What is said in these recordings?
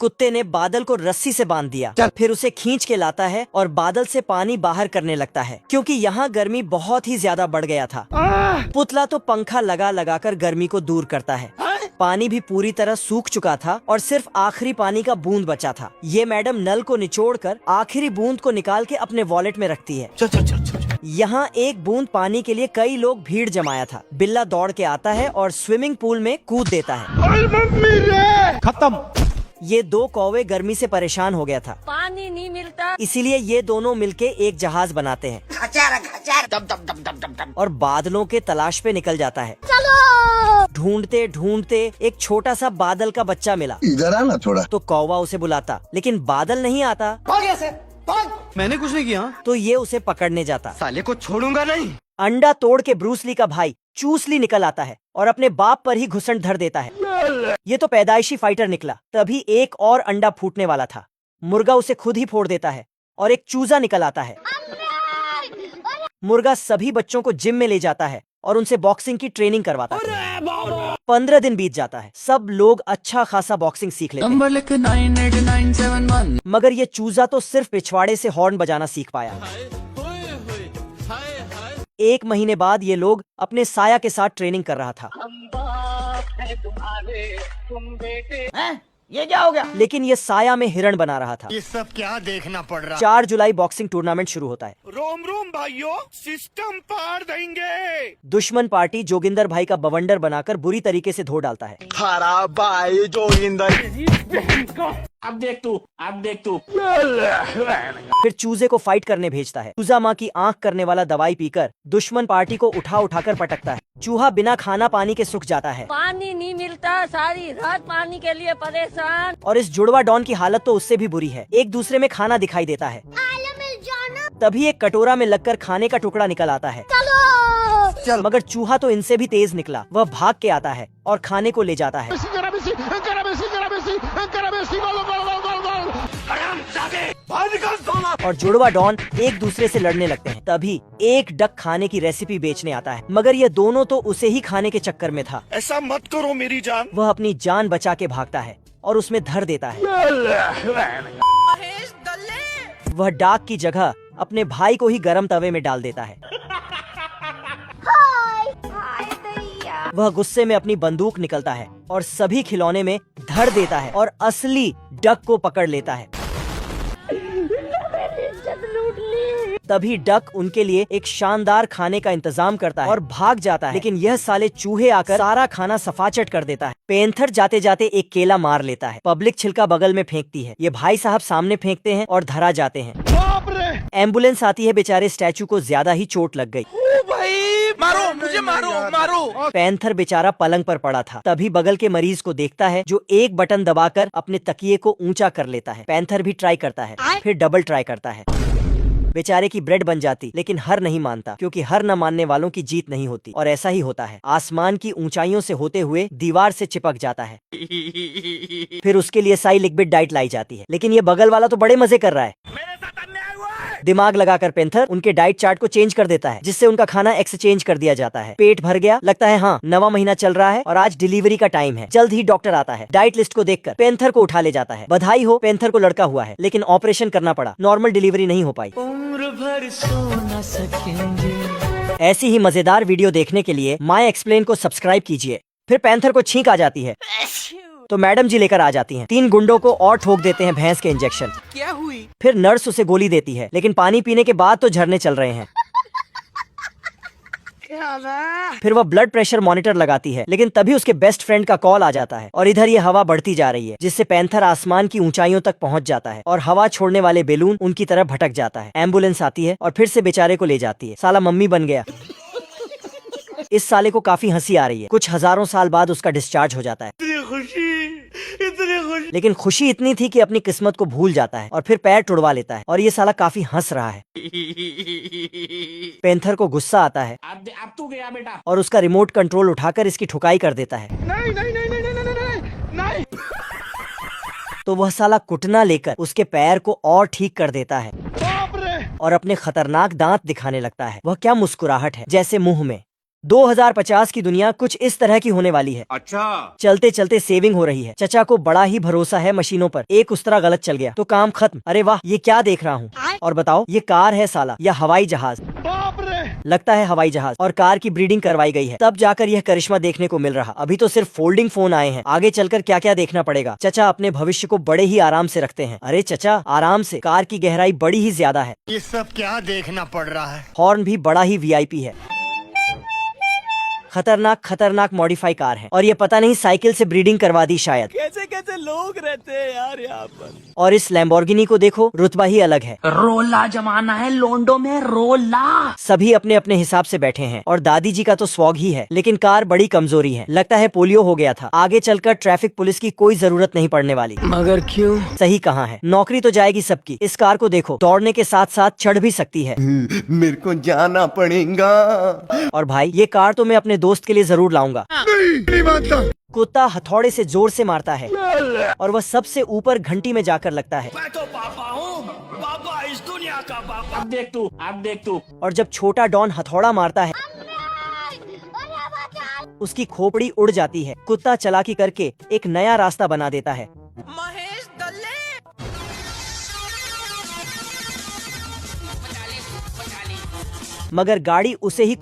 कुत्ते ने बादल को रस्सी से बांध दिया, फिर उसे खींच के लाता है और बादल से पानी बाहर करने लगता है, क्योंकि यहाँ गर्मी बहुत ही ज्यादा बढ़ गया था। पुतला तो पंखा लगा लगा कर गर्मी को दूर करता है। पानी भी पूरी तरह सूख चुका था और सिर्फ आखिरी पानी का बूंद बचा था। ये मैडम नल को निचोड़कर आखिरी बूंद को निकाल के अपने वॉलेट में रखती है। यहाँ एक बूंद पानी के लिए कई लोग भीड़ जमाया था। बिल्ला दौड़ के आता है और स्विमिंग पूल में कूद देता है। खत्म। ये दो कौवे गर्मी से परेशान हो गया था, पानी नहीं मिलता, इसीलिए ये दोनों मिलके एक जहाज बनाते हैं और बादलों के तलाश पे निकल जाता है। ढूंढते ढूंढते एक छोटा सा बादल का बच्चा मिला। इधर आना थोड़ा। तो कौवा उसे बुलाता, लेकिन बादल नहीं आता। मैंने कुछ नहीं किया। तो ये उसे पकड़ने जाता। साले को छोड़ूंगा नहीं। अंडा तोड़ के ब्रूस ली का भाई चूसली निकल आता है और अपने बाप पर ही घुसंड धर देता है। ये तो पैदाइशी फाइटर निकला। तभी एक और अंडा फूटने वाला था। मुर्गा उसे खुद ही फोड़ देता है और एक चूजा निकल आता है। मुर्गा सभी बच्चों को जिम में ले जाता है और उनसे बॉक्सिंग की ट्रेनिंग करवाता है। 15 दिन बीत जाता है। सब लोग अच्छा खासा बॉक्सिंग सीख लेते हैं। 989711 मगर ये चूजा तो सिर्फ पिछवाड़े से हॉर्न बजाना सीख पाया। 1 महीने बाद ये लोग अपने साया के साथ ट्रेनिंग कर रहा था। ये क्या हो गया? लेकिन ये साया में हिरण बना रहा था। ये सब क्या देखना पड़ रहा। 4 जुलाई बॉक्सिंग टूर्नामेंट शुरू होता है। रोम रोम भाइयों, सिस्टम पार देंगे। दुश्मन पार्टी जोगिंदर भाई का बवंडर बनाकर बुरी तरीके से धो डालता है। खराब भाई जोगिंदर। अब देख तू फिर चूजे को फाइट करने भेजता है। चूजा माँ की आंख करने वाला दवाई पीकर दुश्मन पार्टी को उठा उठाकर पटकता है। चूहा बिना खाना पानी के सूख जाता है पानी नहीं मिलता, सारी रात पानी के लिए परेशान। और इस जुड़वा डॉन की हालत तो उससे भी बुरी है। एक दूसरे में खाना दिखाई देता है। तभी एक कटोरा में लगकर खाने का टुकड़ा निकल आता है। चल। मगर चूहा तो इनसे भी तेज निकला। वह भाग के आता है और खाने को ले जाता है। और जुड़वा डॉन एक दूसरे से लड़ने लगते हैं। तभी एक डक खाने की रेसिपी बेचने आता है, मगर ये दोनों तो उसे ही खाने के चक्कर में था। ऐसा मत करो मेरी जान। वह अपनी जान बचा के भागता है और उसमें धर देता है। वह डाक की जगह अपने भाई को ही गरम तवे में डाल देता है। वह गुस्से में अपनी बंदूक निकलता है और सभी खिलौने में धर देता है और असली डक को पकड़ लेता है। तभी डक उनके लिए एक शानदार खाने का इंतजाम करता है और भाग जाता है। लेकिन यह साले चूहे आकर सारा खाना सफाचट कर देता है। पेंथर जाते जाते एक केला मार लेता है। पब्लिक छिलका बगल में फेंकती है। ये भाई साहब सामने फेंकते हैं और धरा जाते हैं। एम्बुलेंस आती है। बेचारे स्टैचू को ज्यादा ही चोट लग गई। मारो मुझे, मारो। पैंथर बेचारा पलंग पर पड़ा था। तभी बगल के मरीज को देखता है जो एक बटन दबाकर अपने तकिए को ऊंचा कर लेता है। पैंथर भी ट्राई करता है, फिर डबल ट्राई करता है। बेचारे की ब्रेड बन जाती, लेकिन हर नहीं मानता, क्योंकि हर न मानने वालों की जीत नहीं होती। और ऐसा ही होता है। आसमान की ऊंचाइयों से होते हुए दीवार से चिपक जाता है। फिर उसके लिए साई लिक्विड डाइट लाई जाती है। लेकिन ये बगल वाला तो बड़े मजे कर रहा है। दिमाग लगाकर पेंथर उनके डाइट चार्ट को चेंज कर देता है, जिससे उनका खाना एक्सचेंज कर दिया जाता है। पेट भर गया, लगता है हाँ 9वां महीना चल रहा है और आज डिलीवरी का टाइम है। जल्द ही डॉक्टर आता है। डाइट लिस्ट को देखकर पेंथर को उठा ले जाता है। बधाई हो, पेंथर को लड़का हुआ है, लेकिन ऑपरेशन करना पड़ा। नॉर्मल डिलीवरी नहीं हो पाई। उम्र भर सो न सकेंगे। ऐसी ही मजेदार वीडियो देखने के लिए माय एक्सप्लेन को सब्सक्राइब कीजिए। फिर पेंथर को छींक आ जाती है तो मैडम जी लेकर आ जाती हैं। 3 गुंडों को और ठोक देते हैं भैंस के इंजेक्शन। क्या हुई? फिर नर्स उसे गोली देती है, लेकिन पानी पीने के बाद तो झरने चल रहे हैं। फिर वह ब्लड प्रेशर मॉनिटर लगाती है, लेकिन तभी उसके बेस्ट फ्रेंड का कॉल आ जाता है और इधर ये हवा बढ़ती जा रही है, जिससे पैंथर आसमान की ऊंचाइयों तक पहुंच जाता है और हवा छोड़ने वाले बेलून उनकी तरफ भटक जाता है। एम्बुलेंस आती है और फिर से बेचारे को ले जाती है। साला मम्मी बन गया। इस साले को काफी हंसी आ रही है। कुछ हजारों साल बाद उसका डिस्चार्ज हो जाता है। इतनी खुशी। लेकिन खुशी इतनी थी कि अपनी किस्मत को भूल जाता है और फिर पैर टुड़वा लेता है। और ये साला काफी हंस रहा है। पेंथर को गुस्सा आता है अब तू गया बेटा। और उसका रिमोट कंट्रोल उठाकर इसकी ठुकाई कर देता है। नहीं। तो वह साला कुटना लेकर उसके पैर को और ठीक कर देता है और अपने खतरनाक दांत दिखाने लगता है। वह क्या मुस्कुराहट है, जैसे मुंह में 2050 की दुनिया कुछ इस तरह की होने वाली है। अच्छा। चलते चलते सेविंग हो रही है। चचा को बड़ा ही भरोसा है मशीनों पर। एक उस्तरा गलत चल गया तो काम खत्म। अरे वाह, ये क्या देख रहा हूँ। और बताओ, ये कार है साला या हवाई जहाज? लगता है हवाई जहाज। और कार की ब्रीडिंग करवाई गई है, तब जाकर यह करिश्मा देखने को मिल रहा। अभी तो सिर्फ फोल्डिंग फोन आए हैं, आगे चलकर क्या क्या देखना पड़ेगा। चचा अपने भविष्य को बड़े ही आराम से रखते हैं। अरे चचा, आराम से, कार की गहराई बड़ी ही ज्यादा है। ये सब क्या देखना पड़ रहा है? हॉर्न भी बड़ा ही वीआईपी है। खतरनाक खतरनाक मॉडिफाई कार है। और ये पता नहीं साइकिल से ब्रीडिंग करवा दी शायद। कैसे कैसे लोग रहते हैं यार यहाँ पर। और इस लैम्बोर्गिनी को देखो, रुतबा ही अलग है। रोला जमाना है लोंडो में, रोला। सभी अपने अपने हिसाब से बैठे हैं और दादी जी का तो स्वॉग ही है। लेकिन कार बड़ी कमजोरी है, लगता है पोलियो हो गया था। आगे चलकर ट्रैफिक पुलिस की कोई जरूरत नहीं पड़ने वाली। मगर क्यों? सही कहाँ है, नौकरी तो जाएगी सबकी। इस कार को देखो, दौड़ने के साथ साथ चढ़ भी सकती है। मेरे को जाना पड़ेगा। और भाई, ये कार तो मैं अपने दोस्त के लिए जरूर लाऊंगा। नहीं मानता। कुत्ता हथौड़े से जोर से मारता है और वह सबसे ऊपर घंटी में जाकर लगता है। मैं तो पापा हूँ, पापा इस दुनिया का पापा। अब देख तू। और जब छोटा डॉन हथौड़ा मारता है, उसकी खोपड़ी उड़ जाती है। कुत्ता चालाकी करके एक नया रास्ता बना देता है। महेश दल्ले। मगर गाड़ी उसे ही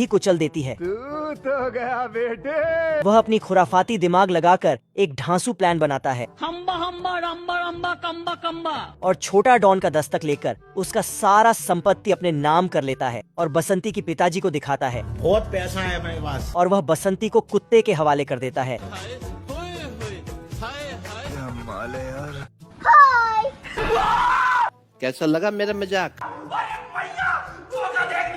कुचल देती है। तो गया बेटे। वह अपनी खुराफाती दिमाग लगाकर एक ढांसू प्लान बनाता है हम्बा हम्बा रम्बा रम्बा कम्बा कम्बा। और छोटा डॉन का दस्तक लेकर उसका सारा संपत्ति अपने नाम कर लेता है और बसंती की पिताजी को दिखाता है। बहुत पैसा है मेरे पास। और वह बसंती को कुत्ते के हवाले कर देता है। कैसा लगा मेरा मजाक?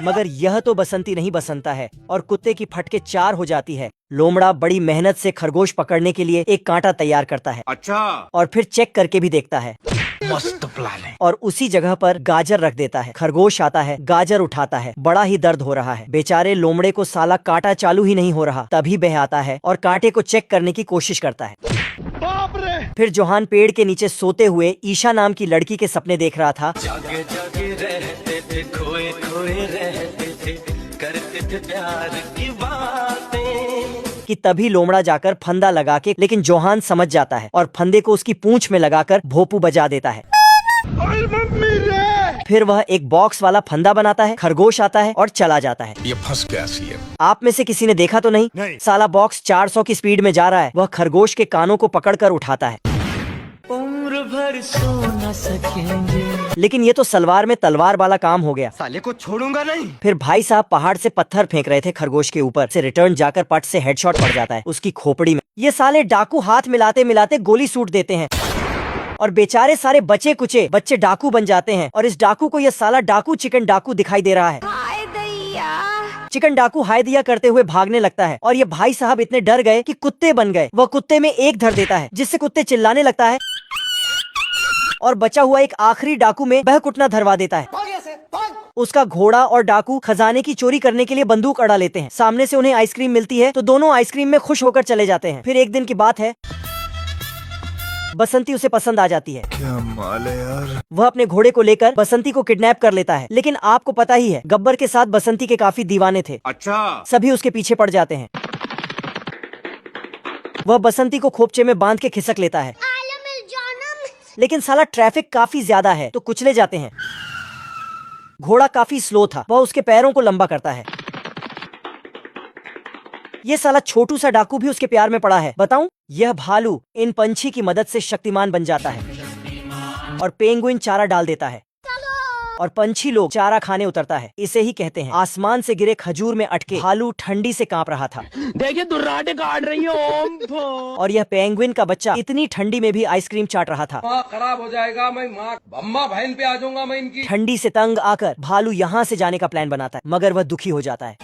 मगर यह तो बसंती नहीं बसंता है और कुत्ते की फटके 4 हो जाती है। लोमड़ा बड़ी मेहनत से खरगोश पकड़ने के लिए एक कांटा तैयार करता है। अच्छा। और फिर चेक करके भी देखता है। मस्त प्लान है। और उसी जगह पर गाजर रख देता है। खरगोश आता है, गाजर उठाता है। बड़ा ही दर्द हो रहा है। बेचारे लोमड़े को साला कांटा चालू ही नहीं हो रहा। तभी वह आता है और कांटे को चेक करने की कोशिश करता है। बाप रे। फिर जोहान पेड़ के नीचे सोते हुए ईशा नाम की लड़की के सपने देख रहा था। जागे जागे रहते थे, खोए खोए रहते थे, करते थे प्यार की बातें। कि तभी लोमड़ा जाकर फंदा लगा के, लेकिन जोहान समझ जाता है और फंदे को उसकी पूंछ में लगाकर भोपू बजा देता है। फिर वह एक बॉक्स वाला फंदा बनाता है। खरगोश आता है और चला जाता है। ये फंस गया सीएम। आप में से किसी ने देखा तो नहीं? साला बॉक्स 400 की स्पीड में जा रहा है। वह खरगोश के कानों को पकड़कर उठाता है। उम्र भर सो न सकेंगे। लेकिन ये तो सलवार में तलवार वाला काम हो गया। साले को छोड़ूंगा नहीं। फिर भाई साहब पहाड़ से पत्थर फेंक रहे थे खरगोश के ऊपर से, रिटर्न जाकर पट से हेडशॉट पड़ जाता है उसकी खोपड़ी में। ये साले डाकू हाथ मिलाते मिलाते गोली सूट देते हैं और बेचारे सारे बचे कुचे बच्चे डाकू बन जाते हैं। और इस डाकू को ये साला डाकू चिकन डाकू दिखाई दे रहा है। चिकन डाकू हाय दिया करते हुए भागने लगता है और ये भाई साहब इतने डर गए कि कुत्ते बन गए। वह कुत्ते में एक धर देता है जिससे कुत्ते चिल्लाने लगता है और बचा हुआ एक आखिरी डाकू में वह कुटना धरवा देता है। उसका घोड़ा और डाकू खजाने की चोरी करने के लिए बंदूक अड़ा लेते हैं। सामने से उन्हें आइसक्रीम मिलती है तो दोनों आइसक्रीम में खुश होकर चले जाते हैं। फिर एक दिन की बात है, बसंती उसे पसंद आ जाती है। क्या माल है यार। वह अपने घोड़े को लेकर बसंती को किडनैप कर लेता है। लेकिन आपको पता ही है, गब्बर के साथ बसंती के काफी दीवाने थे। अच्छा। सभी उसके पीछे पड़ जाते हैं। वह बसंती को खोपचे में बांध के खिसक लेता है। लेकिन साला ट्रैफिक काफी ज्यादा है तो कुचले जाते हैं। घोड़ा काफी स्लो था, वह उसके पैरों को लंबा करता है। ये साला छोटू सा डाकू भी उसके प्यार में पड़ा है। बताऊं, यह भालू इन पंछी की मदद से शक्तिमान बन जाता है और पेंगुइन चारा डाल देता है और पंछी लोग चारा खाने उतरता है। इसे ही कहते हैं आसमान से गिरे खजूर में अटके भालू ठंडी से कांप रहा था। देखिए दुर्राटे काट रही है। और यह पेंगुइन का बच्चा इतनी ठंडी में भी आइसक्रीम चाट रहा था। खराब हो जाएगा, मैं माँ अम्मा बहन पे आ जाऊंगा मैं इनकी। ठंडी से तंग आकर भालू यहाँ से जाने का प्लान बनाता है, मगर वह दुखी हो जाता है।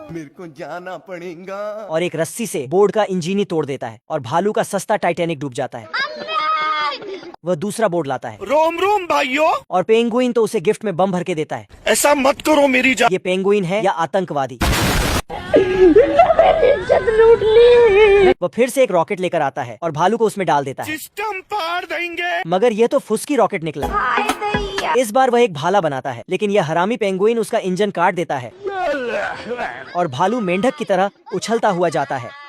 मेरे को जाना पड़ेगा। और एक रस्सी से बोर्ड का इंजन ही तोड़ देता है और भालू का सस्ता टाइटैनिक डूब जाता है। वह दूसरा बोर्ड लाता है। रोम रोम भाइयों। और पेंगुइन तो उसे गिफ्ट में बम भर के देता है। ऐसा मत करो मेरी जान। ये पेंगुइन है या आतंकवादी? वह फिर से एक रॉकेट लेकर आता है और भालू को उसमें डाल देता है। सिस्टम पार देंगे। मगर यह तो फुसकी रॉकेट निकला। इस बार वह एक भाला बनाता है, लेकिन यह हरामी पेंगुइन उसका इंजन काट देता है और भालू मेंढक की तरह उछलता हुआ जाता है।